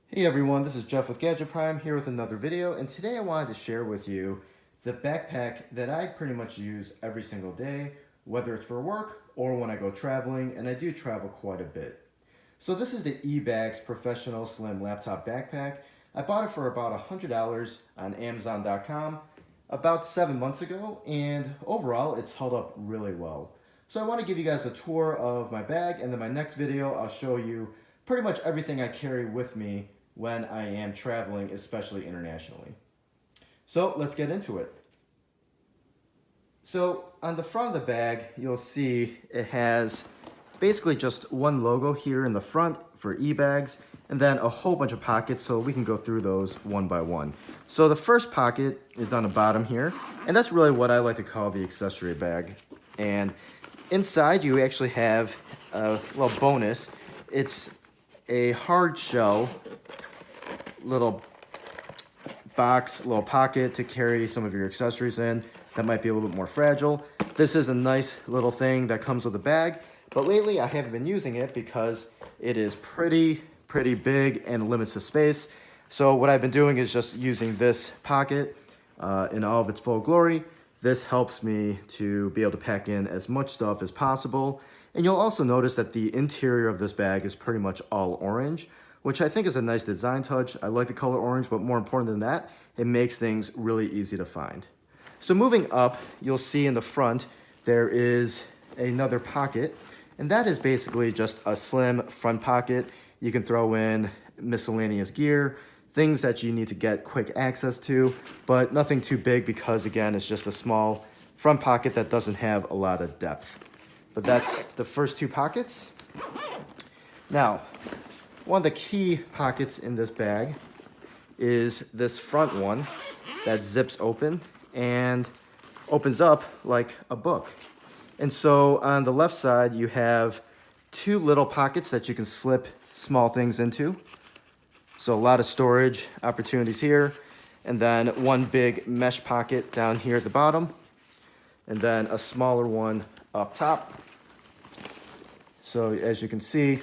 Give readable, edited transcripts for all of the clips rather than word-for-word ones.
Hey everyone, this is Jeff with Gadget Prime here with another video, and today I wanted to share with you the backpack that I pretty much use every single day, whether it's for work or when I go traveling, and I do travel quite a bit. So this is the eBags Professional Slim Laptop Backpack. I bought it for about $100 on Amazon.com about 7 months ago, and overall it's held up really well. So I want to give you guys a tour of my bag, and then my next video I'll show you pretty much everything I carry with me when I am traveling, especially internationally. So let's get into it. So on the front of the bag, you'll see it has basically just one logo here in the front for eBags, and then a whole bunch of pockets, so we can go through those one by one. So the first pocket is on the bottom here, and that's really what I like to call the accessory bag. And inside you actually have a little bonus. It's a hard shell little box, little pocket to carry some of your accessories in that might be a little bit more fragile. This is a nice little thing that comes with the bag, but lately I haven't been using it because it is pretty big and limits the space. So what I've been doing is just using this pocket in all of its full glory. This helps me to be able to pack in as much stuff as possible. And you'll also notice that the interior of this bag is pretty much all orange, which I think is a nice design touch. I like the color orange, but more important than that, it makes things really easy to find. So moving up, you'll see in the front, there is another pocket, and that is basically just a slim front pocket. You can throw in miscellaneous gear, things that you need to get quick access to, but nothing too big because again, it's just a small front pocket that doesn't have a lot of depth. But that's the first two pockets. Now, one of the key pockets in this bag is this front one that zips open and opens up like a book. And so on the left side, you have two little pockets that you can slip small things into. So a lot of storage opportunities here. And then one big mesh pocket down here at the bottom. And then a smaller one up top. So as you can see,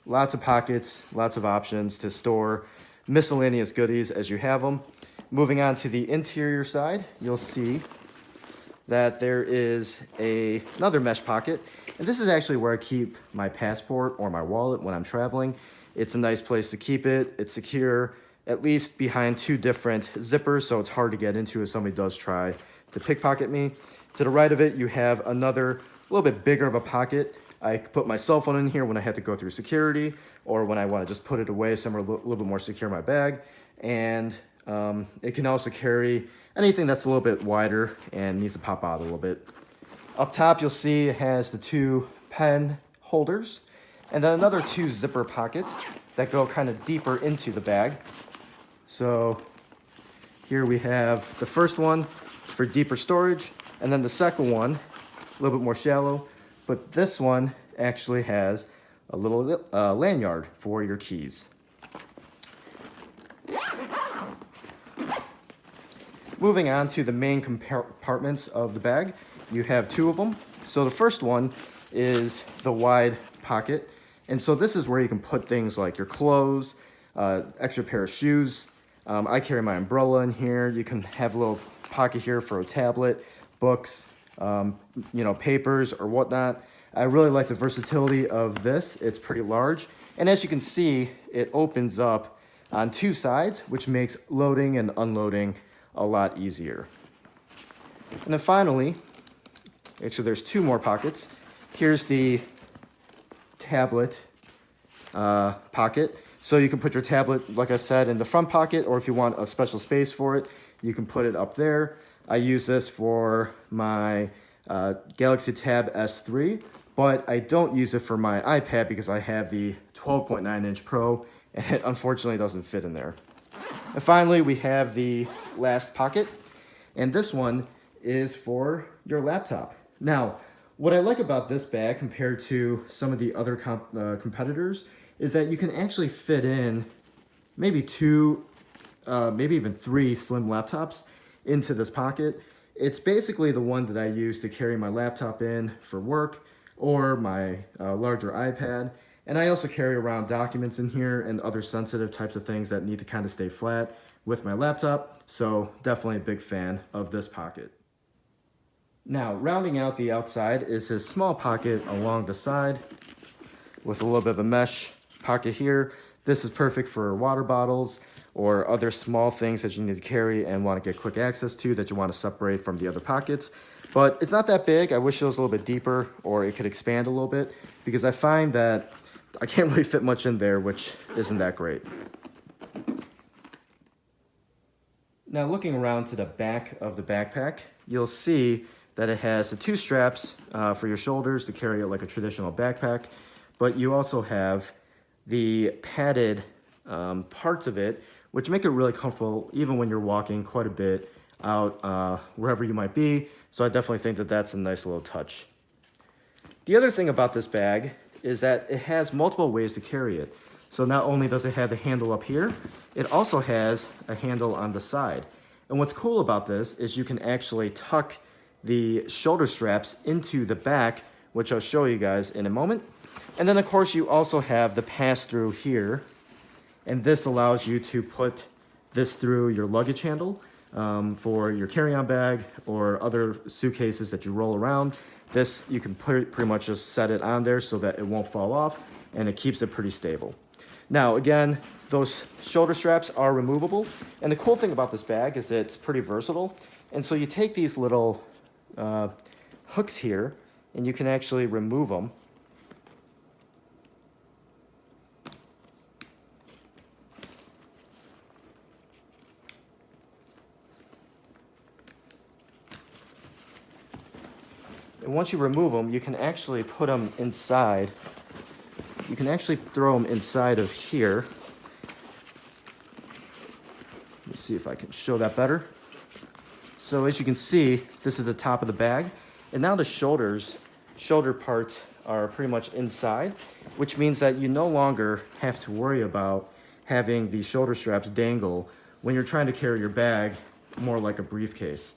lots of pockets, lots of options to store miscellaneous goodies as you have them. Moving on to the interior side, you'll see that there is another mesh pocket. And this is actually where I keep my passport or my wallet when I'm traveling. It's a nice place to keep it. It's secure, at least behind two different zippers, so it's hard to get into if somebody does try to pickpocket me. To the right of it, you have another little bit bigger of a pocket. I put my cell phone in here when I have to go through security or when I want to just put it away somewhere a little bit more secure in my bag. And it can also carry anything that's a little bit wider and needs to pop out a little bit. Up top, you'll see it has the two pen holders and then another two zipper pockets that go kind of deeper into the bag. So here we have the first one for deeper storage, and then the second one, a little bit more shallow, but this one actually has a little lanyard for your keys. Moving on to the main compartments of the bag, you have two of them. So the first one is the wide pocket. And so this is where you can put things like your clothes, extra pair of shoes. I carry my umbrella in here. You can have a little pocket here for a tablet, books, papers or whatnot. I really like the versatility of this. It's pretty large. And as you can see, it opens up on two sides, which makes loading and unloading a lot easier. And then finally, actually there's two more pockets. Here's the tablet pocket. So you can put your tablet, like I said, in the front pocket, or if you want a special space for it, you can put it up there. I use this for my Galaxy Tab S3, but I don't use it for my iPad because I have the 12.9-inch Pro, and it unfortunately doesn't fit in there. And finally, we have the last pocket, and this one is for your laptop. Now, what I like about this bag compared to some of the other competitors is that you can actually fit in maybe two, maybe even three slim laptops into this pocket. It's basically the one that I use to carry my laptop in for work or my larger iPad. And I also carry around documents in here and other sensitive types of things that need to kind of stay flat with my laptop. So definitely a big fan of this pocket. Now, rounding out the outside is this small pocket along the side with a little bit of a mesh pocket here. This is perfect for water bottles or other small things that you need to carry and want to get quick access to that you want to separate from the other pockets. But it's not that big. I wish it was a little bit deeper or it could expand a little bit because I find that I can't really fit much in there, which isn't that great. Now looking around to the back of the backpack, you'll see that it has the two straps for your shoulders to carry it like a traditional backpack, but you also have the padded parts of it, which make it really comfortable even when you're walking quite a bit out wherever you might be. So I definitely think that that's a nice little touch. The other thing about this bag is that it has multiple ways to carry it. So not only does it have the handle up here, it also has a handle on the side. And what's cool about this is you can actually tuck the shoulder straps into the back, which I'll show you guys in a moment. And then of course you also have the pass-through here. And this allows you to put this through your luggage handle for your carry-on bag or other suitcases that you roll around. This, you can pretty much just set it on there so that it won't fall off and it keeps it pretty stable. Now, again, those shoulder straps are removable. And the cool thing about this bag is it's pretty versatile. And so you take these little hooks here and you can actually remove them. And once you remove them, you can actually put them inside. You can actually throw them inside of here. Let's see if I can show that better. So as you can see, this is the top of the bag. And now the shoulder parts are pretty much inside, which means that you no longer have to worry about having the shoulder straps dangle when you're trying to carry your bag more like a briefcase.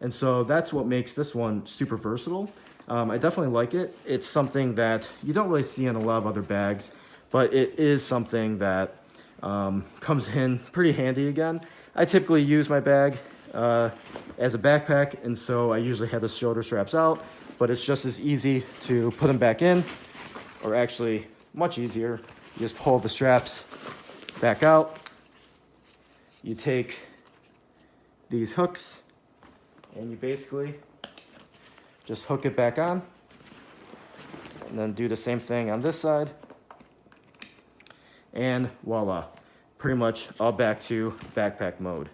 And so that's what makes this one super versatile. I definitely like it. It's something that you don't really see in a lot of other bags, but it is something that comes in pretty handy again. I typically use my bag as a backpack, and so I usually have the shoulder straps out, but it's just as easy to put them back in, or actually much easier. You just pull the straps back out. You take these hooks and you basically just hook it back on and then do the same thing on this side. And voila, pretty much all back to backpack mode.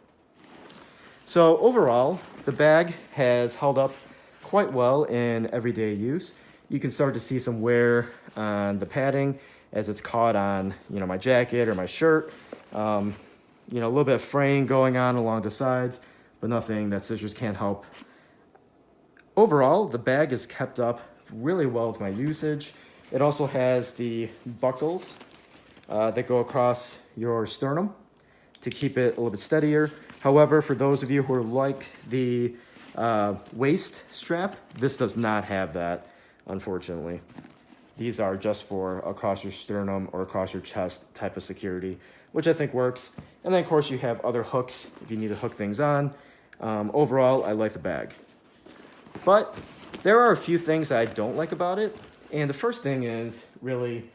So overall, the bag has held up quite well in everyday use. You can start to see some wear on the padding as it's caught on, my jacket or my shirt. A little bit of fraying going on along the sides, but nothing that scissors can't help. Overall, the bag is kept up really well with my usage. It also has the buckles that go across your sternum to keep it a little bit steadier. However, for those of you who are like the waist strap, this does not have that, unfortunately. These are just for across your sternum or across your chest type of security, which I think works. And then of course you have other hooks if you need to hook things on. Overall, I like the bag. But there are a few things that I don't like about it. And the first thing is really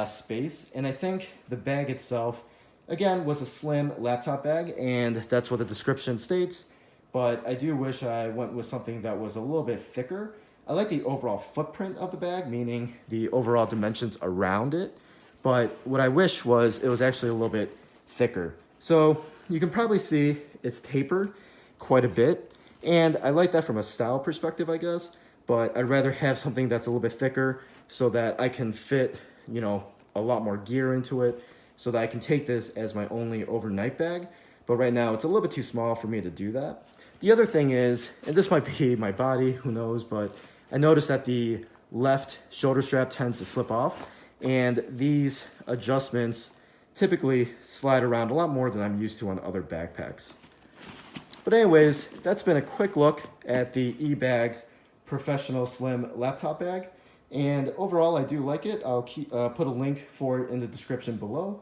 space. And I think the bag itself, again, was a slim laptop bag, and that's what the description states. But I do wish I went with something that was a little bit thicker. I like the overall footprint of the bag, meaning the overall dimensions around it. But what I wish was it was actually a little bit thicker. So you can probably see it's tapered quite a bit. And I like that from a style perspective, I guess. But I'd rather have something that's a little bit thicker so that I can fit, a lot more gear into it, so that I can take this as my only overnight bag. But right now it's a little bit too small for me to do that. The other thing is, and this might be my body, who knows, but I noticed that the left shoulder strap tends to slip off, and these adjustments typically slide around a lot more than I'm used to on other backpacks. But anyways, that's been a quick look at the eBags Professional Slim Laptop Bag. And overall, I do like it. I'll put a link for it in the description below.